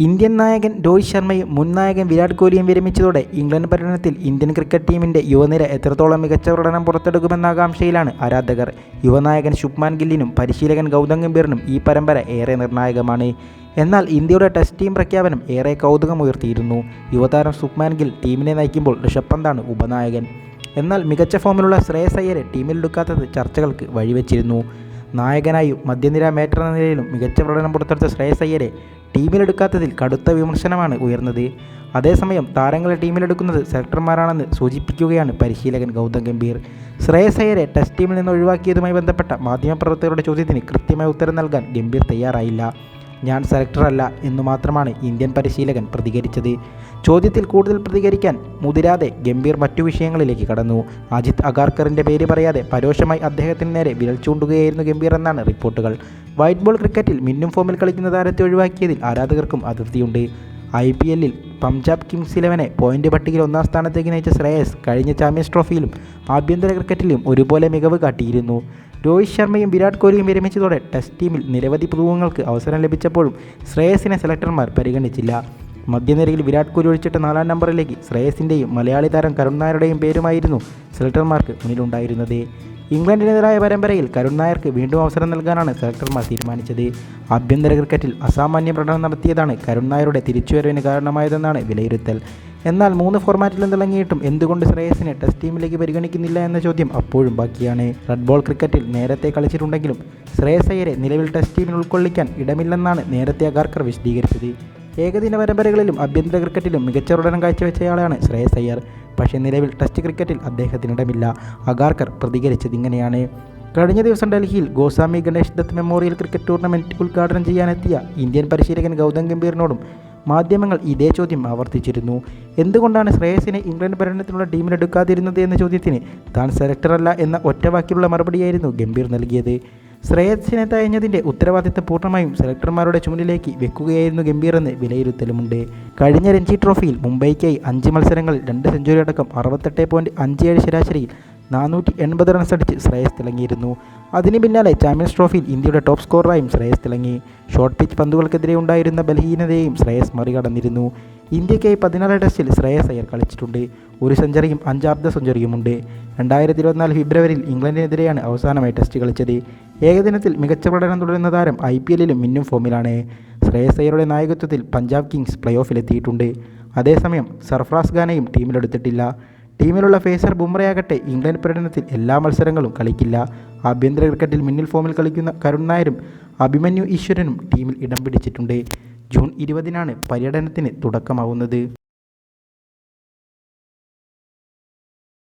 Indian നായകൻ രോഹിത് ശർമ്മയും മുൻ നായകൻ വിരാട് കോഹ്ലിയും വിരമിച്ചതോടെ ഇംഗ്ലണ്ട് പര്യടനത്തിൽ ഇന്ത്യൻ ക്രിക്കറ്റ് ടീമിൻ്റെ യുവനിര എത്രത്തോളം മികച്ച പ്രകടനം പുറത്തെടുക്കുമെന്ന ആകാംക്ഷയിലാണ് ആരാധകർ. യുവനായകൻ ശുഭ്മാൻ ഗില്ലിനും പരിശീലകൻ ഗൗതം ഗംഭീറിനും ഈ പരമ്പര ഏറെ നിർണായകമാണ്. എന്നാൽ ഇന്ത്യയുടെ ടെസ്റ്റ് ടീം പ്രഖ്യാപനം ഏറെ കൗതുകമുയർത്തിയിരുന്നു. യുവതാരം ശുഭ്മാൻ ഗിൽ ടീമിനെ നയിക്കുമ്പോൾ ഋഷഭ് പന്താണ് ഉപനായകൻ. എന്നാൽ മികച്ച ഫോമിലുള്ള ശ്രേയസ് അയ്യരെ ടീമിലെടുക്കാത്തത് ചർച്ചകൾക്ക് വഴിവെച്ചിരുന്നു. നായകനായും മധ്യനിര മേറ്റർ എന്ന നിലയിലും മികച്ച പ്രകടനം പുറത്തെടുത്ത ശ്രേയസ് അയ്യരെ ടീമിലെടുക്കാത്തതിൽ കടുത്ത വിമർശനമാണ് ഉയർന്നത്. അതേസമയം താരങ്ങളെ ടീമിലെടുക്കുന്നത് സെലക്ടർമാരാണെന്ന് സൂചിപ്പിക്കുകയാണ് പരിശീലകൻ ഗൗതം ഗംഭീർ. ശ്രേയസ് അയ്യരെ ടെസ്റ്റ് ടീമിൽ നിന്ന് ഒഴിവാക്കിയതുമായി ബന്ധപ്പെട്ട മാധ്യമപ്രവർത്തകരുടെ ചോദ്യത്തിന് കൃത്യമായ ഉത്തരം നൽകാൻ ഗംഭീർ തയ്യാറായില്ല. ഞാൻ സെലക്ടറല്ല എന്നു മാത്രമാണ് ഇന്ത്യൻ പരിശീലകൻ പ്രതികരിച്ചത്. ചോദ്യത്തിൽ കൂടുതൽ പ്രതികരിക്കാൻ മുതിരാതെ ഗംഭീർ മറ്റു വിഷയങ്ങളിലേക്ക് കടന്നു. അജിത് അഗാർക്കറിൻ്റെ പേര് പറയാതെ പരോക്ഷമായി അദ്ദേഹത്തിന് നേരെ വിരൽ ചൂണ്ടുകയായിരുന്നു ഗംഭീർ എന്നാണ് റിപ്പോർട്ടുകൾ. വൈറ്റ് ബോൾ ക്രിക്കറ്റിൽ മിന്നും ഫോമിൽ കളിക്കുന്ന താരത്തെ ഒഴിവാക്കിയതിൽ ആരാധകർക്കും അതൃപ്തിയുണ്ട്. IPL പഞ്ചാബ് കിങ്സ് 11 പോയിന്റ് പട്ടികയിൽ ഒന്നാം സ്ഥാനത്തേക്ക് നയിച്ച ശ്രേയസ് കഴിഞ്ഞ ചാമ്പ്യൻസ് ട്രോഫിയിലും ആഭ്യന്തര ക്രിക്കറ്റിലും ഒരുപോലെ മികവ് കാട്ടിയിരുന്നു. രോഹിത് ശർമ്മയും വിരാട് കോഹ്ലിയും വിരമിച്ചതോടെ ടെസ്റ്റ് ടീമിൽ നിരവധി പുതുമുഖങ്ങൾക്ക് അവസരം ലഭിച്ചപ്പോഴും ശ്രേയസിനെ സെലക്ടർമാർ പരിഗണിച്ചില്ല. മധ്യനിരയിൽ വിരാട് കോഹ്ലി ഒഴിച്ചിട്ട 4-ാം നമ്പറിലേക്ക് ശ്രേയസിൻ്റെയും മലയാളി താരം കരുൺ നായരുടെയും പേരുമായിരുന്നു സെലക്ടർമാർക്ക് മുന്നിലുണ്ടായിരുന്നത്. ഇംഗ്ലണ്ടിനെതിരായ പരമ്പരയിൽ കരുൺ നായർക്ക് വീണ്ടും അവസരം നൽകാനാണ് സെലക്ടർമാർ തീരുമാനിച്ചത്. ആഭ്യന്തര ക്രിക്കറ്റിൽ അസാമാന്യ പ്രകടനം നടത്തിയതാണ് കരുൺ നായരുടെ തിരിച്ചുവരവിന് കാരണമായതെന്നാണ് വിലയിരുത്തൽ. എന്നാൽ 3 ഫോർമാറ്റിലും തിളങ്ങിയിട്ടും എന്തുകൊണ്ട് ശ്രേയസിനെ ടെസ്റ്റ് ടീമിലേക്ക് പരിഗണിക്കുന്നില്ല എന്ന ചോദ്യം അപ്പോഴും ബാക്കിയാണ്. റെഡ് ബോൾ ക്രിക്കറ്റിൽ നേരത്തെ കളിച്ചിട്ടുണ്ടെങ്കിലും ശ്രേയസ് അയ്യരെ നിലവിൽ ടെസ്റ്റ് ടീമിൽ ഉൾക്കൊള്ളിക്കാൻ ഇടമില്ലെന്നാണ് നേരത്തെ അഗാർക്കർ വിശദീകരിച്ചത്. ഏകദിന പരമ്പരകളിലും ആഭ്യന്തര ക്രിക്കറ്റിലും മികച്ച പ്രകടനം കാഴ്ചവെച്ചയാളാണ് ശ്രേയസ് അയ്യർ. പക്ഷേ നിലവിൽ ടെസ്റ്റ് ക്രിക്കറ്റിൽ അദ്ദേഹത്തിനിടമില്ല. അഗാർക്കർ പ്രതികരിച്ചത് ഇങ്ങനെയാണ്. കഴിഞ്ഞ ദിവസം ഡൽഹിയിൽ Goswami Ganesh Dutt memorial cricket tournament ഉദ്ഘാടനം ചെയ്യാനെത്തിയ ഇന്ത്യൻ പരിശീലകൻ ഗൗതം ഗംഭീറിനോടും മാധ്യമങ്ങൾ ഇതേ ചോദ്യം ആവർത്തിച്ചിരുന്നു. എന്തുകൊണ്ടാണ് ശ്രേയസിനെ ഇംഗ്ലണ്ട് പര്യടനത്തിനുള്ള ടീമിലെടുക്കാതിരുന്നത് എന്ന ചോദ്യത്തിന് താൻ സെലക്ടറല്ല എന്ന ഒറ്റവാക്കിലുള്ള മറുപടിയായിരുന്നു ഗംഭീർ നൽകിയത്. ശ്രേയസിനെ തഴഞ്ഞതിൻ്റെ ഉത്തരവാദിത്തം പൂർണ്ണമായും സെലക്ടർമാരുടെ ചുമലിലേക്ക് വെക്കുകയായിരുന്നു ഗംഭീർ എന്ന് വിലയിരുത്തലുമുണ്ട്. കഴിഞ്ഞ രഞ്ജി ട്രോഫിയിൽ മുംബൈക്കായി 5 മത്സരങ്ങളിൽ 2 സെഞ്ചുറി അടക്കം 68.57 ശരാശരിയിൽ 480 റൺസ് അടിച്ച് ശ്രേയസ് തിളങ്ങിയിരുന്നു. അതിന് പിന്നാലെ ചാമ്പ്യൻസ് ട്രോഫിയിൽ ഇന്ത്യയുടെ ടോപ്പ് സ്കോററായും ശ്രേയസ് തിളങ്ങി. ഷോർട്ട് പിച്ച് പന്തുകൾക്കെതിരെ ഉണ്ടായിരുന്ന ബലഹീനതയെയും ശ്രേയസ് മറികടന്നിരുന്നു. ഇന്ത്യയ്ക്കായി 16 ടെസ്റ്റിൽ ശ്രേയസ് അയ്യർ കളിച്ചിട്ടുണ്ട്. 1 സെഞ്ചുറിയും 5 അർദ്ധ സെഞ്ചുറിയുമുണ്ട്. 2024 ഫെബ്രുവരിയിൽ ഇംഗ്ലണ്ടിനെതിരെയാണ് അവസാനമായി ടെസ്റ്റ് കളിച്ചത്. ഏകദിനത്തിൽ മികച്ച പ്രകടനം തുടരുന്ന താരം IPL മിന്നും ഫോമിലാണ്. ശ്രേയസ് അയ്യരുടെ നായകത്വത്തിൽ പഞ്ചാബ് കിങ്സ് പ്ലേ ഓഫിലെത്തിയിട്ടുണ്ട്. അതേസമയം സർഫറാസ് ഖാനെയും ടീമിലെടുത്തിട്ടില്ല. ടീമിലുള്ള പേസർ ബുംറയാകട്ടെ ഇംഗ്ലണ്ട് പര്യടനത്തിൽ എല്ലാ മത്സരങ്ങളും കളിക്കില്ല. ആഭ്യന്തര ക്രിക്കറ്റിൽ മിന്നിൽ ഫോമിൽ കളിക്കുന്ന കരുൺ നായരും അഭിമന്യു ഈശ്വരനും ടീമിൽ ഇടം പിടിച്ചിട്ടുണ്ട്. ജൂൺ 20-നാണ് പര്യടനത്തിന് തുടക്കമാവുന്നത്.